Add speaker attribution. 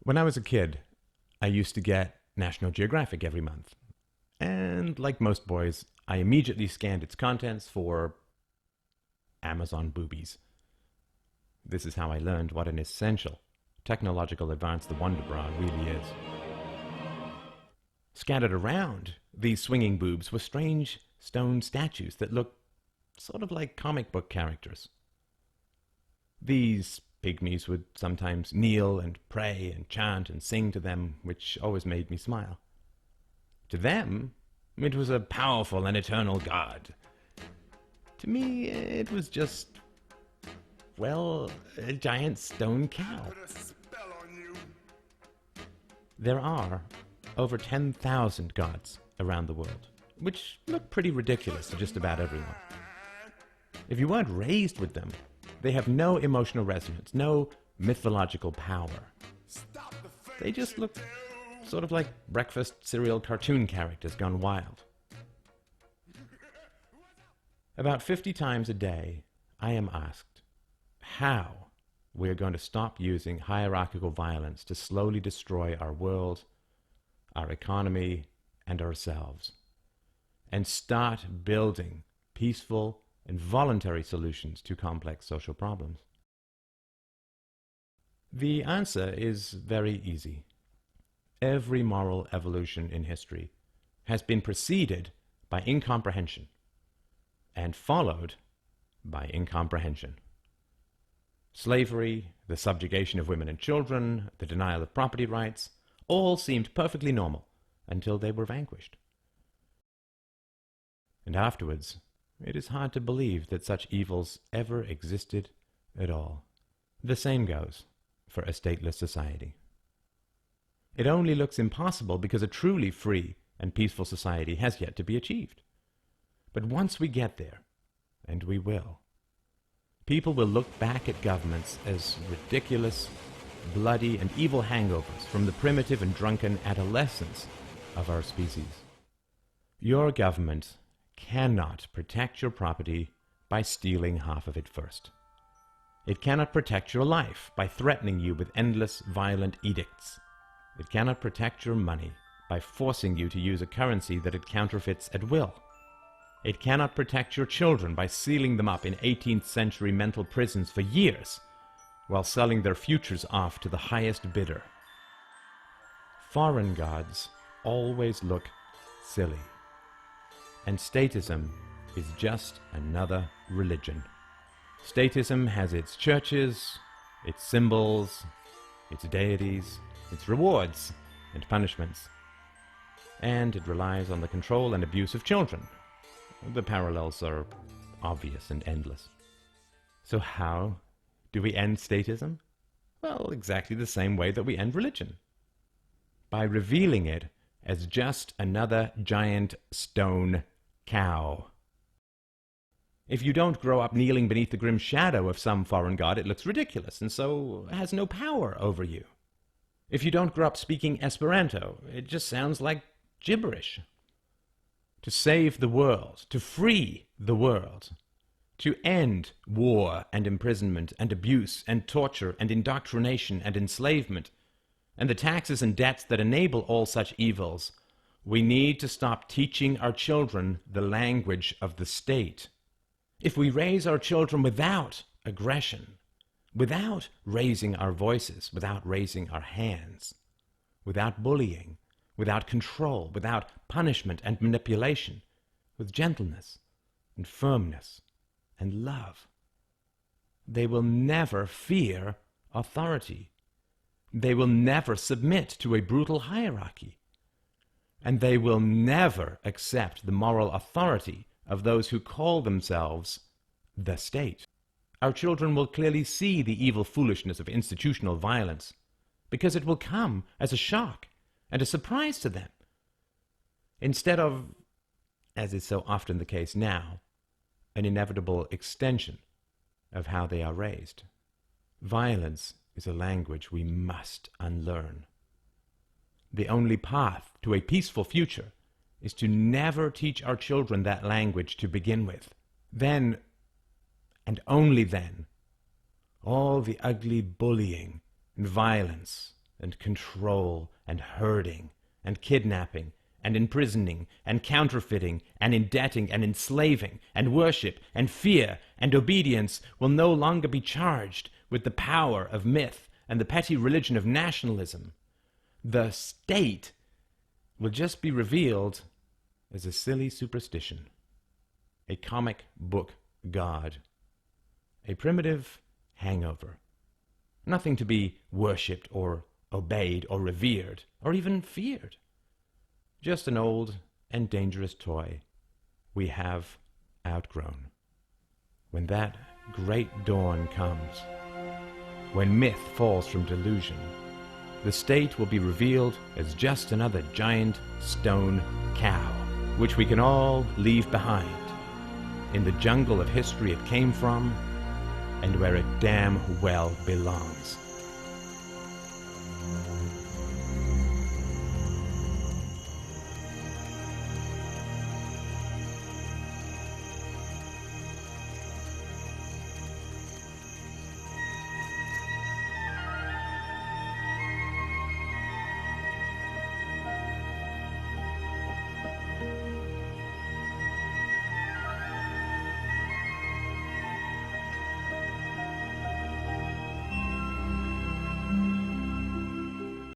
Speaker 1: When I was a kid, I used to get National Geographic every month. And like most boys, I immediately scanned its contents for Amazon boobies. This is how I learned what an essential technological advance the Wonder Bra really is. Scattered around these swinging boobs were strange stone statues that looked sort of like comic book characters. These pygmies would sometimes kneel and pray and chant and sing to them, which always made me smile. To them, it was a powerful and eternal god. To me, it was just, well, a giant stone cow. There are over 10,000 gods around the world, which look pretty ridiculous to just about everyone. If you weren't raised with them, they have no emotional resonance, no mythological power. They just look sort of like breakfast cereal cartoon characters gone wild. About 50 times a day, I am asked how we are going to stop using hierarchical violence to slowly destroy our world, our economy, and ourselves, and start building peaceful and voluntary solutions to complex social problems. The answer is very easy. Every moral evolution in history has been preceded by incomprehension and followed by incomprehension. Slavery, the subjugation of women and children, the denial of property rights, all seemed perfectly normal until they were vanquished. And afterwards, it is hard to believe that such evils ever existed at all. The same goes for a stateless society. It only looks impossible because a truly free and peaceful society has yet to be achieved. But once we get there, and we will, people will look back at governments as ridiculous, bloody, and evil hangovers from the primitive and drunken adolescence of our species. Your government cannot protect your property by stealing half of it first. It cannot protect your life by threatening you with endless violent edicts. It cannot protect your money by forcing you to use a currency that it counterfeits at will. It cannot protect your children by sealing them up in 18th century mental prisons for years while selling their futures off to the highest bidder. Foreign gods always look silly. And statism is just another religion. Statism has its churches, its symbols, its deities, its rewards and punishments. And it relies on the control and abuse of children. The parallels are obvious and endless. So how do we end statism? Well, exactly the same way that we end religion. By revealing it as just another giant stone cow. If you don't grow up kneeling beneath the grim shadow of some foreign god, it looks ridiculous and so has no power over you. If you don't grow up speaking Esperanto, it just sounds like gibberish. To save the world, to free the world, to end war and imprisonment and abuse and torture and indoctrination and enslavement, and the taxes and debts that enable all such evils, we need to stop teaching our children the language of the state. If we raise our children without aggression, without raising our voices, without raising our hands, without bullying, without control, without punishment and manipulation, with gentleness and firmness and love, they will never fear authority. They will never submit to a brutal hierarchy. And they will never accept the moral authority of those who call themselves the state. Our children will clearly see the evil foolishness of institutional violence because it will come as a shock and a surprise to them, instead of, as is so often the case now, an inevitable extension of how they are raised. Violence is a language we must unlearn. The only path to a peaceful future is to never teach our children that language to begin with. Then, and only then, all the ugly bullying and violence and control and herding and kidnapping and imprisoning and counterfeiting and indebting and enslaving and worship and fear and obedience will no longer be charged with the power of myth and the petty religion of nationalism. The state will just be revealed as a silly superstition, a comic book god, a primitive hangover, nothing to be worshipped or obeyed or revered or even feared. Just an old and dangerous toy we have outgrown. When that great dawn comes, when myth falls from delusion, the state will be revealed as just another giant stone cow, which we can all leave behind in the jungle of history it came from and where it damn well belongs.